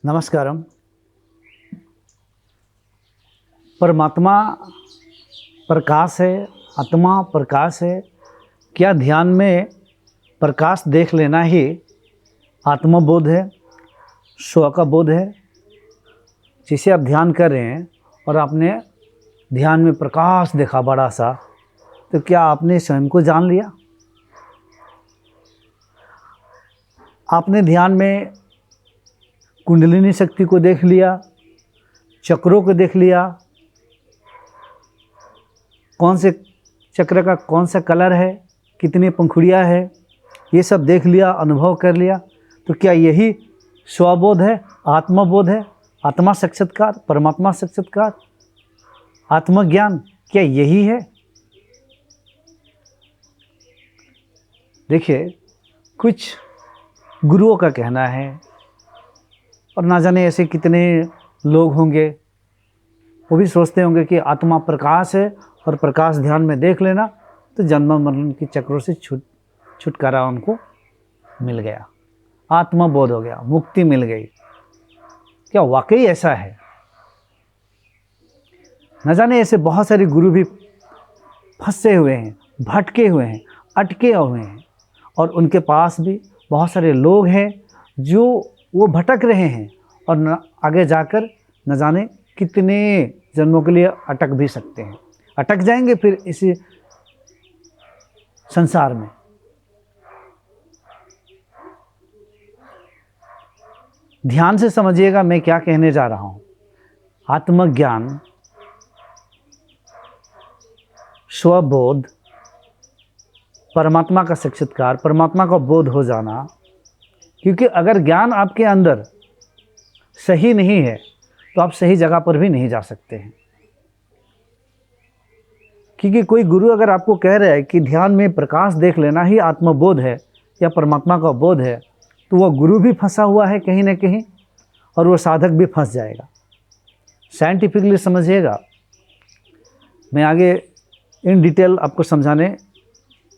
नमस्कारम। परमात्मा प्रकाश है, आत्मा प्रकाश है। क्या ध्यान में प्रकाश देख लेना ही आत्मबोध है, स्व का बोध है? जिसे आप ध्यान कर रहे हैं और आपने ध्यान में प्रकाश देखा बड़ा सा, तो क्या आपने स्वयं को जान लिया? आपने ध्यान में कुंडलिनी शक्ति को देख लिया, चक्रों को देख लिया, कौन से चक्र का कौन सा कलर है, कितनी पंखुड़ियाँ है, ये सब देख लिया, अनुभव कर लिया। तो क्या यही स्वबोध है, आत्मबोध है, आत्मा साक्षात्कार, परमात्मा साक्षात्कार, आत्मज्ञान? क्या यही है? देखिए, कुछ गुरुओं का कहना है, और ना जाने ऐसे कितने लोग होंगे, वो भी सोचते होंगे कि आत्मा प्रकाश है और प्रकाश ध्यान में देख लेना तो जन्म मरण के चक्रों से छुटकारा उनको मिल गया, आत्मबोध हो गया, मुक्ति मिल गई। क्या वाकई ऐसा है? न जाने ऐसे बहुत सारे गुरु भी फंसे हुए हैं, भटके हुए हैं, अटके हुए हैं, और उनके पास भी बहुत सारे लोग हैं जो वो भटक रहे हैं और न आगे जाकर न जाने कितने जन्मों के लिए अटक भी सकते हैं, अटक जाएंगे फिर इसी संसार में। ध्यान से समझिएगा मैं क्या कहने जा रहा हूं। आत्मज्ञान, स्वबोध, परमात्मा का साक्षात्कार, परमात्मा का बोध हो जाना। क्योंकि अगर ज्ञान आपके अंदर सही नहीं है तो आप सही जगह पर भी नहीं जा सकते हैं। क्योंकि कोई गुरु अगर आपको कह रहा है कि ध्यान में प्रकाश देख लेना ही आत्मबोध है या परमात्मा का बोध है, तो वह गुरु भी फंसा हुआ है कहीं ना कहीं, और वह साधक भी फंस जाएगा। साइंटिफिकली समझिएगा, मैं आगे इन डिटेल आपको समझाने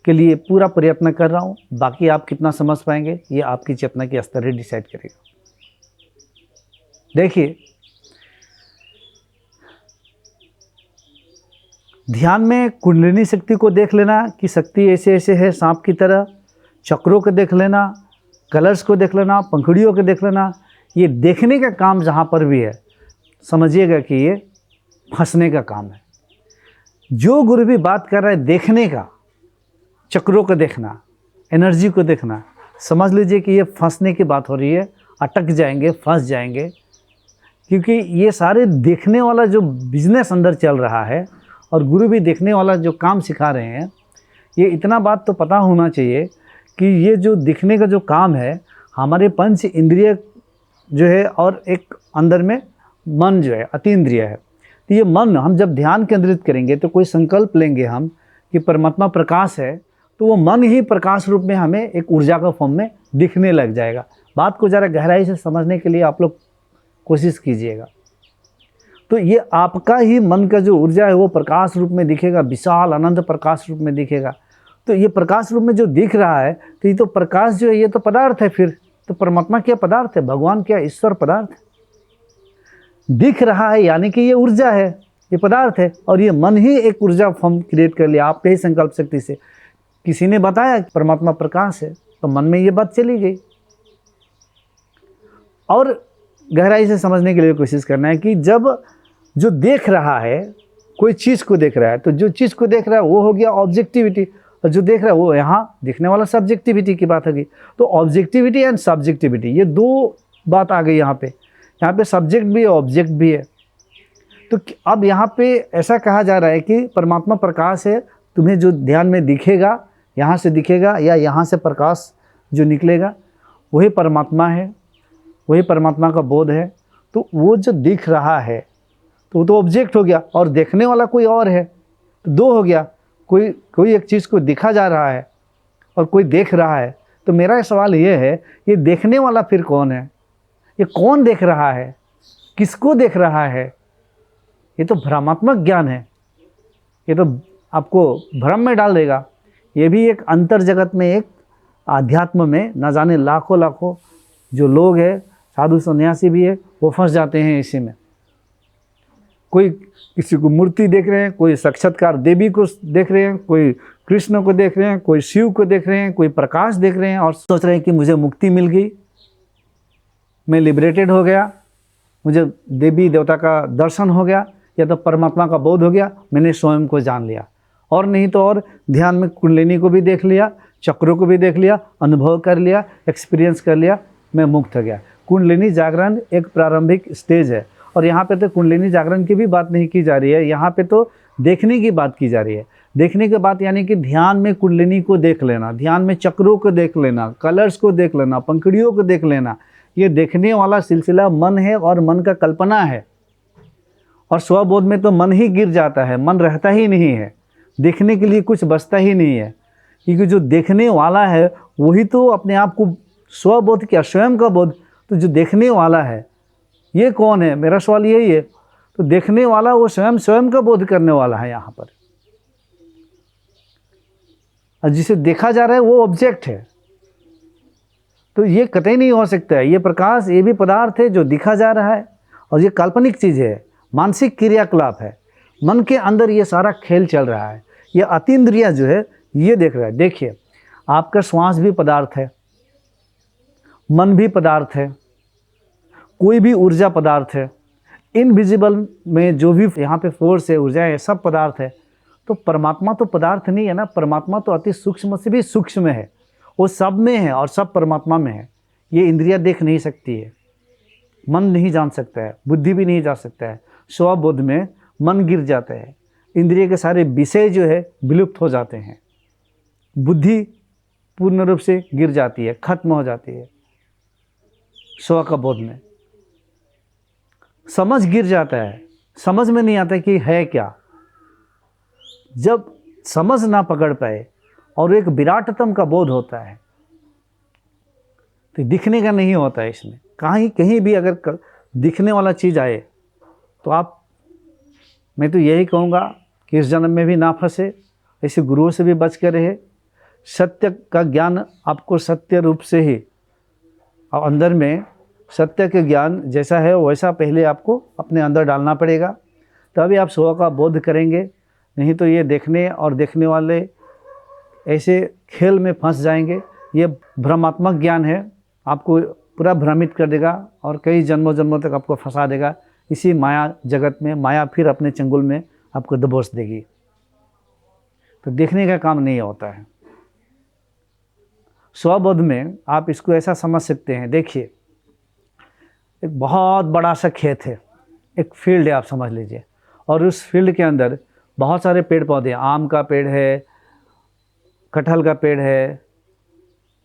के लिए पूरा प्रयत्न कर रहा हूँ। बाकी आप कितना समझ पाएंगे ये आपकी चेतना के स्तर ही डिसाइड करेगा। देखिए, ध्यान में कुंडलिनी शक्ति को देख लेना कि शक्ति ऐसे ऐसे है सांप की तरह, चक्रों को देख लेना, कलर्स को देख लेना, पंखुड़ियों को देख लेना, ये देखने का काम जहाँ पर भी है, समझिएगा कि ये फंसने का काम है। जो गुरु भी बात कर रहा है देखने का, चक्रों को देखना, एनर्जी को देखना, समझ लीजिए कि ये फंसने की बात हो रही है, अटक जाएंगे, फंस जाएंगे। क्योंकि ये सारे देखने वाला जो बिजनेस अंदर चल रहा है और गुरु भी देखने वाला जो काम सिखा रहे हैं, ये इतना बात तो पता होना चाहिए कि ये जो दिखने का जो काम है, हमारे पंच इंद्रिय जो है और एक अंदर में मन जो है अतीन्द्रिय है। तो ये मन हम जब ध्यान केंद्रित करेंगे तो कोई संकल्प लेंगे हम कि परमात्मा प्रकाश है, तो वो मन ही प्रकाश रूप में हमें एक ऊर्जा का फॉर्म में दिखने लग जाएगा। बात को ज़रा गहराई से समझने के लिए आप लोग कोशिश कीजिएगा। तो ये आपका ही मन का जो ऊर्जा है वो प्रकाश रूप में दिखेगा, विशाल अनंत प्रकाश रूप में दिखेगा। तो ये प्रकाश रूप में जो दिख रहा है, तो ये तो प्रकाश जो है ये तो पदार्थ है। फिर तो परमात्मा क्या पदार्थ है, भगवान क्या ईश्वर पदार्थ है। दिख रहा है यानी कि ये ऊर्जा है, ये पदार्थ है, और ये मन ही एक ऊर्जा फॉर्म क्रिएट कर लिया आपके ही संकल्प शक्ति से। किसी ने बताया कि परमात्मा प्रकाश है, तो मन में ये बात चली गई। और गहराई से समझने के लिए कोशिश करना है कि जब जो देख रहा है, कोई चीज़ को देख रहा है, तो जो चीज़ को देख रहा है वो हो गया ऑब्जेक्टिविटी, और जो देख रहा है वो यहाँ दिखने वाला सब्जेक्टिविटी की बात होगी। तो ऑब्जेक्टिविटी एंड सब्जेक्टिविटी, ये दो बात आ गई यहाँ पे सब्जेक्ट भी है, ऑब्जेक्ट भी है। तो अब यहाँ पे ऐसा कहा जा रहा है कि परमात्मा प्रकाश है, तुम्हें जो ध्यान में दिखेगा, यहाँ से दिखेगा या यहाँ से प्रकाश जो निकलेगा वही परमात्मा है, वही परमात्मा का बोध है। तो वो जो दिख रहा है तो वो तो ऑब्जेक्ट हो गया, और देखने वाला कोई और है, तो दो हो गया। कोई एक चीज़ को दिखा जा रहा है और कोई देख रहा है। तो मेरा सवाल ये है, ये देखने वाला फिर कौन है? ये कौन देख रहा है, किसको देख रहा है? ये तो भ्रमात्मक ज्ञान है, ये तो आपको भ्रम में डाल देगा। ये भी एक अंतर जगत में, एक आध्यात्म में न जाने लाखों लाखों जो लोग हैं, साधु सन्यासी भी है, वो फंस जाते हैं इसी में। कोई किसी को मूर्ति देख रहे हैं, कोई साक्षात्कार देवी को देख रहे हैं, कोई कृष्ण को देख रहे हैं, कोई शिव को देख रहे हैं, कोई प्रकाश देख रहे हैं और सोच रहे हैं कि मुझे मुक्ति मिल गई, मैं लिबरेटेड हो गया, मुझे देवी देवता का दर्शन हो गया या तो परमात्मा का बोध हो गया, मैंने स्वयं को जान लिया। और नहीं तो और ध्यान में कुंडलिनी को भी देख लिया, चक्रों को भी देख लिया, अनुभव कर लिया, एक्सपीरियंस कर लिया, मैं मुक्त हो गया। कुंडलिनी जागरण एक प्रारंभिक स्टेज है और यहाँ पे तो कुंडलिनी जागरण की भी बात नहीं की जा रही है, यहाँ पे तो देखने की बात की जा रही है। देखने के बाद यानी कि ध्यान में कुंडलिनी को देख लेना, ध्यान में चक्रों को देख लेना, कलर्स को देख लेना, पंखुड़ियों को देख लेना, ये देखने वाला सिलसिला मन है और मन का कल्पना है। और स्वबोध में तो मन ही गिर जाता है, मन रहता ही नहीं है, देखने के लिए कुछ बचता ही नहीं है, क्योंकि जो देखने वाला है वही तो अपने आप को स्वबोध क्या, स्वयं का बोध। तो जो देखने वाला है ये कौन है, मेरा सवाल यही है। तो देखने वाला वो स्वयं का बोध करने वाला है यहाँ पर, और जिसे देखा जा रहा है वो ऑब्जेक्ट है। तो ये कतई नहीं हो सकता है, ये प्रकाश ये भी पदार्थ है जो दिखा जा रहा है, और ये काल्पनिक चीज़ है, मानसिक क्रियाकलाप है, मन के अंदर ये सारा खेल चल रहा है। ये अतीन्द्रिय जो है ये देख रहा है। देखिए, आपका श्वास भी पदार्थ है, मन भी पदार्थ है, कोई भी ऊर्जा पदार्थ है, इनविजिबल में जो भी यहाँ पे फोर्स है, ऊर्जा है, सब पदार्थ है। तो परमात्मा तो पदार्थ नहीं है ना, परमात्मा तो अति सूक्ष्म से भी सूक्ष्म है, वो सब में है और सब परमात्मा में है। ये इंद्रिया देख नहीं सकती है, मन नहीं जान सकता है, बुद्धि भी नहीं जा सकता है। स्वबोध में मन गिर जाता है, इंद्रिय के सारे विषय जो है विलुप्त हो जाते हैं, बुद्धि पूर्ण रूप से गिर जाती है, खत्म हो जाती है। स्व का बोध में समझ गिर जाता है, समझ में नहीं आता कि है क्या। जब समझ ना पकड़ पाए और एक विराटतम का बोध होता है, तो दिखने का नहीं होता है इसमें। कहीं भी अगर दिखने वाला चीज़ आए तो आप, मैं तो यही कहूँगा कि इस जन्म में भी ना फंसे, ऐसे गुरुओं से भी बच कर रहे। सत्य का ज्ञान आपको सत्य रूप से ही, और अंदर में सत्य के ज्ञान जैसा है वैसा पहले आपको अपने अंदर डालना पड़ेगा, तभी आप स्व का बोध करेंगे। नहीं तो ये देखने और देखने वाले ऐसे खेल में फंस जाएंगे। ये भ्रमात्मक ज्ञान है, आपको पूरा भ्रमित कर देगा और कई जन्मों जन्मों तक आपको फंसा देगा इसी माया जगत में। माया फिर अपने चंगुल में आपको दबोच देगी। तो देखने का काम नहीं होता है। स्वबोध में आप इसको ऐसा समझ सकते हैं। देखिए, एक बहुत बड़ा सा खेत है, एक फील्ड है, आप समझ लीजिए, और उस फील्ड के अंदर बहुत सारे पेड़ पौधे, आम का पेड़ है, कटहल का पेड़ है,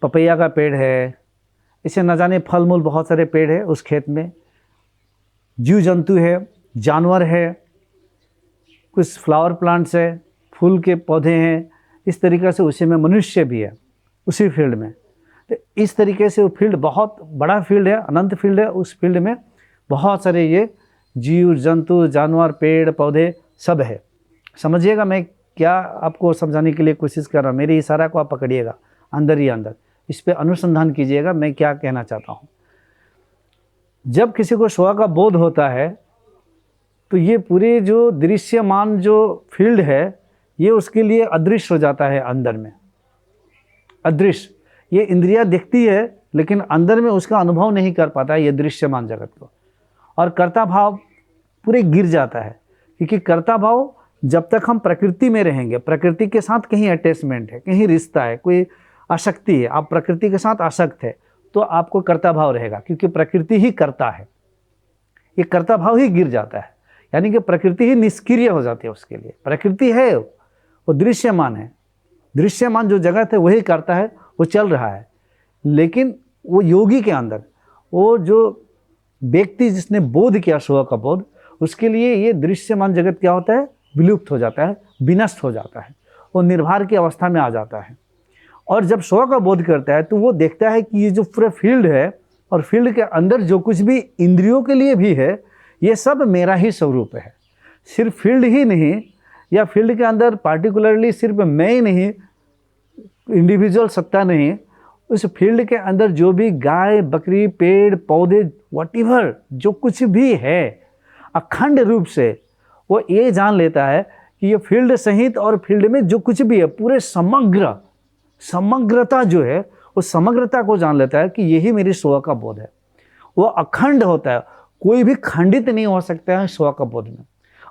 पपैया का पेड़ है, इसे न जाने फल मूल बहुत सारे पेड़ है उस खेत में। जीव जंतु है, जानवर है, कुछ फ्लावर प्लांट्स है, फूल के पौधे हैं, इस तरीक़े से उसी में मनुष्य भी है उसी फील्ड में। तो इस तरीके से वो फील्ड बहुत बड़ा फील्ड है, अनंत फील्ड है। उस फील्ड में बहुत सारे ये जीव जंतु जानवर पेड़ पौधे सब है। समझिएगा मैं क्या आपको समझाने के लिए कोशिश कर रहा हूँ, मेरी इशारा को आप पकड़िएगा अंदर ही अंदर, इस पे अनुसंधान कीजिएगा मैं क्या कहना चाहता हूँ। जब किसी को स्व का बोध होता है तो ये पूरे जो दृश्यमान जो फील्ड है ये उसके लिए अदृश्य हो जाता है। अंदर में अदृश्य, ये इंद्रिया दिखती है लेकिन अंदर में उसका अनुभव नहीं कर पाता है ये दृश्यमान जगत को, और कर्ता भाव पूरे गिर जाता है। क्योंकि कर्ता भाव जब तक हम प्रकृति में रहेंगे, प्रकृति के साथ कहीं अटैचमेंट है, कहीं रिश्ता है, कोई आसक्ति है, आप प्रकृति के साथ आसक्त है तो आपको कर्ता भाव रहेगा, क्योंकि प्रकृति ही कर्ता है। ये कर्ता भाव ही गिर जाता है, यानी कि प्रकृति ही निष्क्रिय हो जाती है उसके लिए। प्रकृति है वो दृश्यमान है, दृश्यमान जो जगत है वही करता है, वो चल रहा है। लेकिन वो योगी के अंदर, वो जो व्यक्ति जिसने बोध किया स्व का बोध, उसके लिए ये दृश्यमान जगत क्या होता है, विलुप्त हो जाता है, विनष्ट हो जाता है, वो निर्भर की अवस्था में आ जाता है। और जब स्व का बोध करता है तो वो देखता है कि ये जो पूरा फील्ड है और फील्ड के अंदर जो कुछ भी इंद्रियों के लिए भी है ये सब मेरा ही स्वरूप है। सिर्फ फील्ड ही नहीं, या फील्ड के अंदर पार्टिकुलरली सिर्फ मैं ही नहीं, इंडिविजुअल सत्ता नहीं, उस फील्ड के अंदर जो भी गाय बकरी पेड़ पौधे व्हाटएवर जो कुछ भी है, अखंड रूप से वो ये जान लेता है कि ये फील्ड सहित और फील्ड में जो कुछ भी है पूरे समग्रता जो है उस समग्रता को जान लेता है कि यही मेरी स्व का बोध है। वो अखंड होता है, कोई भी खंडित नहीं हो सकता है स्व का बोध में।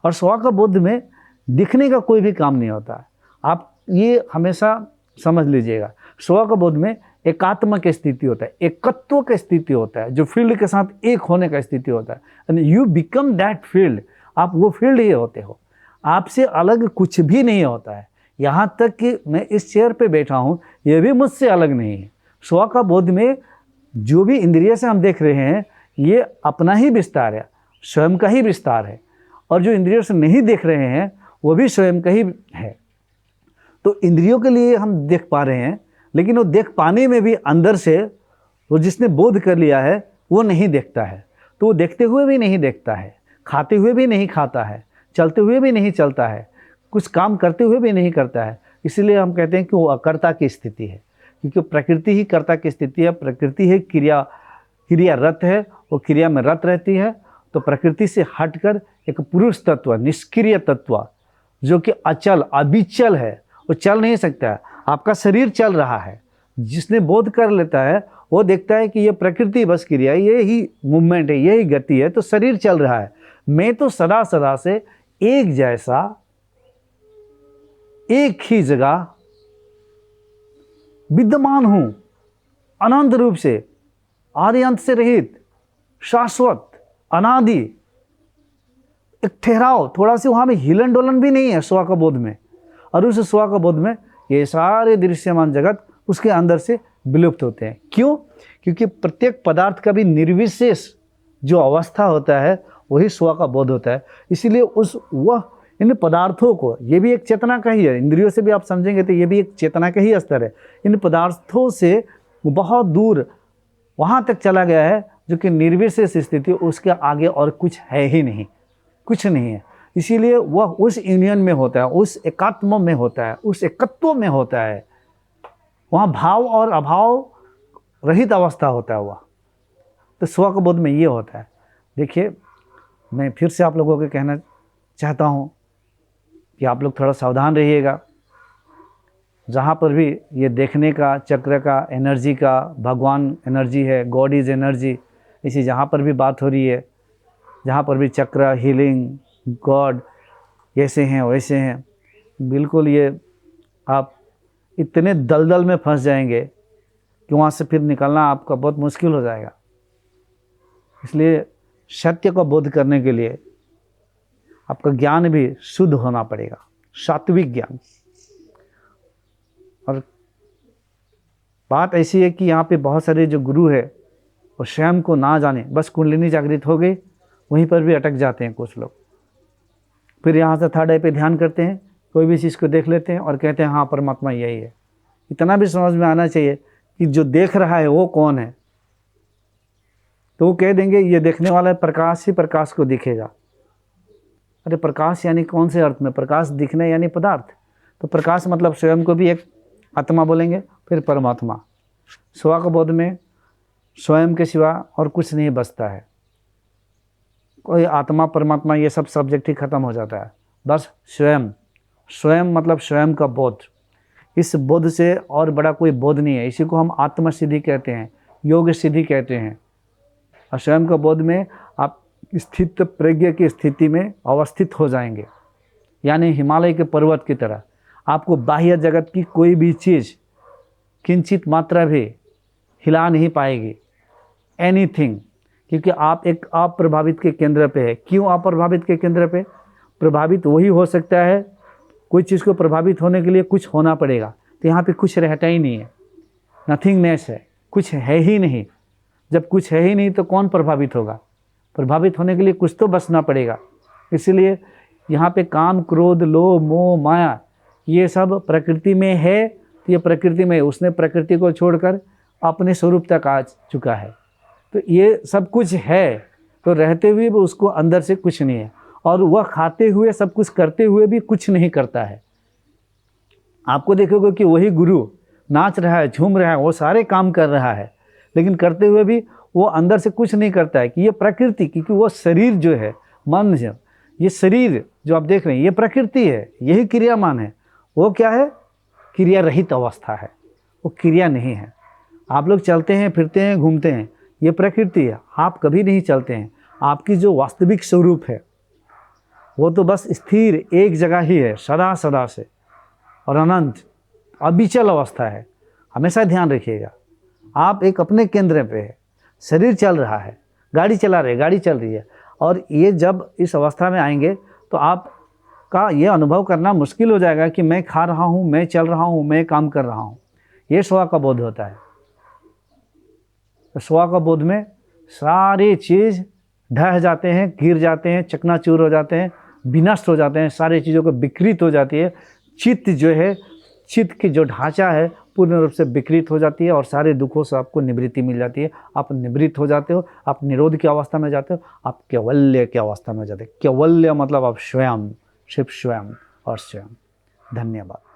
और स्व का बोध में दिखने का कोई भी काम नहीं होता है। आप ये हमेशा समझ लीजिएगा, स्व का बोध में एकात्म की स्थिति होता है, एकत्व की स्थिति होता है, जो फील्ड के साथ एक होने का स्थिति होता है। And you become that field, आप वो फील्ड ही होते हो, आपसे अलग कुछ भी नहीं होता है। यहाँ तक कि मैं इस चेयर पे बैठा हूँ, ये भी मुझसे अलग नहीं है। स्व का बोध में जो भी इंद्रिय से हम देख रहे हैं ये अपना ही विस्तार है, स्वयं का ही विस्तार है, और जो इंद्रियों से नहीं देख रहे हैं वो भी स्वयं का ही है। तो इंद्रियों के लिए हम देख पा रहे हैं, लेकिन वो देख पाने में भी अंदर से वो जिसने बोध कर लिया है वो नहीं देखता है। तो वो देखते हुए भी नहीं देखता है, खाते हुए भी नहीं खाता है, चलते हुए भी नहीं चलता है, कुछ काम करते हुए भी नहीं करता है। इसलिए हम कहते हैं कि वो अकर्ता की स्थिति है, क्योंकि प्रकृति ही कर्ता की स्थिति है। प्रकृति ही क्रियारत है, वो क्रिया में रत रहती है। तो प्रकृति से हटकर एक पुरुष तत्व, निष्क्रिय तत्व जो कि अचल अविचल है, वो चल नहीं सकता है। आपका शरीर चल रहा है, जिसने बोध कर लेता है वो देखता है कि ये प्रकृति बस क्रिया, यही मूवमेंट है, यही गति है, तो शरीर चल रहा है। मैं तो सदा सदा से एक जैसा, एक ही जगह विद्यमान हूं, अनंत रूप से, आदि अंत से रहित, शाश्वत, अनादि। एक ठहराव, थोड़ा सी वहां में हिलन डोलन भी नहीं है स्व का बोध में। और उस स्व का बोध में ये सारे दृश्यमान जगत उसके अंदर से विलुप्त होते हैं। क्यों? क्योंकि प्रत्येक पदार्थ का भी निर्विशेष जो अवस्था होता है वही स्व का बोध होता है। इसीलिए वह इन पदार्थों को, ये भी एक चेतना का ही है, इंद्रियों से भी आप समझेंगे तो ये भी एक चेतना का ही स्तर है। इन पदार्थों से बहुत दूर वहाँ तक चला गया है जो कि निर्विशेष स्थिति, उसके आगे और कुछ है ही नहीं, कुछ नहीं है। इसीलिए वह उस यूनियन में होता है, उस एकात्म में होता है, उस एकत्व में होता है। वहाँ भाव और अभाव रहित अवस्था होता है वह। तो स्व का बोध में ये होता है। देखिए, मैं फिर से आप लोगों को कहना चाहता हूँ कि आप लोग थोड़ा सावधान रहिएगा। जहाँ पर भी ये देखने का, चक्र का, एनर्जी का, भगवान एनर्जी है, गॉड इज़ एनर्जी, इसी जहाँ पर भी बात हो रही है, जहाँ पर भी चक्र, हीलिंग, गॉड ऐसे हैं वैसे हैं, बिल्कुल ये आप इतने दलदल में फंस जाएंगे कि वहाँ से फिर निकलना आपका बहुत मुश्किल हो जाएगा। इसलिए सत्य को बोध करने के लिए आपका ज्ञान भी शुद्ध होना पड़ेगा, सात्विक ज्ञान। और बात ऐसी है कि यहाँ पे बहुत सारे जो गुरु है वो स्वयं को ना जाने, बस कुंडलिनी जागृत हो गई, वहीं पर भी अटक जाते हैं कुछ लोग। फिर यहाँ से थर्ड आई पे ध्यान करते हैं, कोई भी चीज़ को देख लेते हैं और कहते हैं हाँ परमात्मा यही है। इतना भी समझ में आना चाहिए कि जो देख रहा है वो कौन है। तो वो कह देंगे ये देखने वाला है, प्रकाश ही प्रकाश को दिखेगा। अरे प्रकाश यानी कौन से अर्थ में? प्रकाश दिखने यानी पदार्थ। तो प्रकाश मतलब स्वयं को भी एक आत्मा बोलेंगे, फिर परमात्मा। स्व का बोध में स्वयं के सिवा और कुछ नहीं बचता है। कोई आत्मा परमात्मा ये सब सब्जेक्ट ही खत्म हो जाता है। बस स्वयं, स्वयं मतलब स्वयं का बोध। इस बोध से और बड़ा कोई बोध नहीं है। इसी को हम आत्म सिद्धि कहते हैं, योग सिद्धि कहते हैं। और स्वयं का बोध में आप स्थित प्रज्ञ की स्थिति में अवस्थित हो जाएंगे, यानी हिमालय के पर्वत की तरह। आपको बाह्य जगत की कोई भी चीज़ किंचित मात्रा भी हिला नहीं पाएगी, एनीथिंग, क्योंकि आप एक अप्रभावित के केंद्र पे है। क्यों अप्रभावित के केंद्र पे? प्रभावित वही हो सकता है, कोई चीज़ को प्रभावित होने के लिए कुछ होना पड़ेगा। तो यहाँ पे कुछ रहता ही नहीं है, नथिंगनेस है, कुछ है ही नहीं। जब कुछ है ही नहीं तो कौन प्रभावित होगा? प्रभावित होने के लिए कुछ तो बचना पड़ेगा। इसलिए यहाँ पे काम, क्रोध, लोभ, मोह, माया ये सब प्रकृति में है, तो ये प्रकृति में, उसने प्रकृति को छोड़कर अपने स्वरूप तक आ चुका है। तो ये सब कुछ है, तो रहते हुए भी उसको अंदर से कुछ नहीं है। और वह खाते हुए, सब कुछ करते हुए भी कुछ नहीं करता है। आपको देखोगे कि वही गुरु नाच रहा है, झूम रहा है, वो सारे काम कर रहा है, लेकिन करते हुए भी वो अंदर से कुछ नहीं करता है कि ये प्रकृति, क्योंकि वो शरीर जो है, मन जो, ये शरीर जो आप देख रहे हैं ये प्रकृति है, यही क्रियामान है। वो क्या है? क्रिया रहित अवस्था है, वो क्रिया नहीं है। आप लोग चलते हैं, फिरते हैं, घूमते हैं, ये प्रकृति है। आप कभी नहीं चलते हैं। आपकी जो वास्तविक स्वरूप है वो तो बस स्थिर एक जगह ही है, सदा सदा से, और अनंत अविचल अवस्था है। हमेशा ध्यान रखिएगा, आप एक अपने केंद्र पे है, शरीर चल रहा है, गाड़ी चला रहे, गाड़ी चल रही है, और ये जब इस अवस्था में आएंगे तो आपका ये अनुभव करना मुश्किल हो जाएगा कि मैं खा रहा हूँ, मैं चल रहा हूँ, मैं काम कर रहा हूँ। ये स्व का बोध होता है। तो स्व का बोध में सारी चीज़ ढह जाते हैं, गिर जाते हैं, चकनाचूर हो जाते हैं, विनष्ट हो जाते हैं, सारी चीज़ों को विकृत हो जाती है। चित्त जो है, चित्त की जो ढांचा है पूर्ण रूप से विकृत हो जाती है, और सारे दुखों से आपको निवृत्ति मिल जाती है। आप निवृत्त हो जाते हो, आप निरोध की अवस्था में जाते हो, आप कैवल्य की अवस्था में जाते हो। कैवल्य मतलब आप स्वयं, सिर्फ स्वयं और स्वयं। धन्यवाद।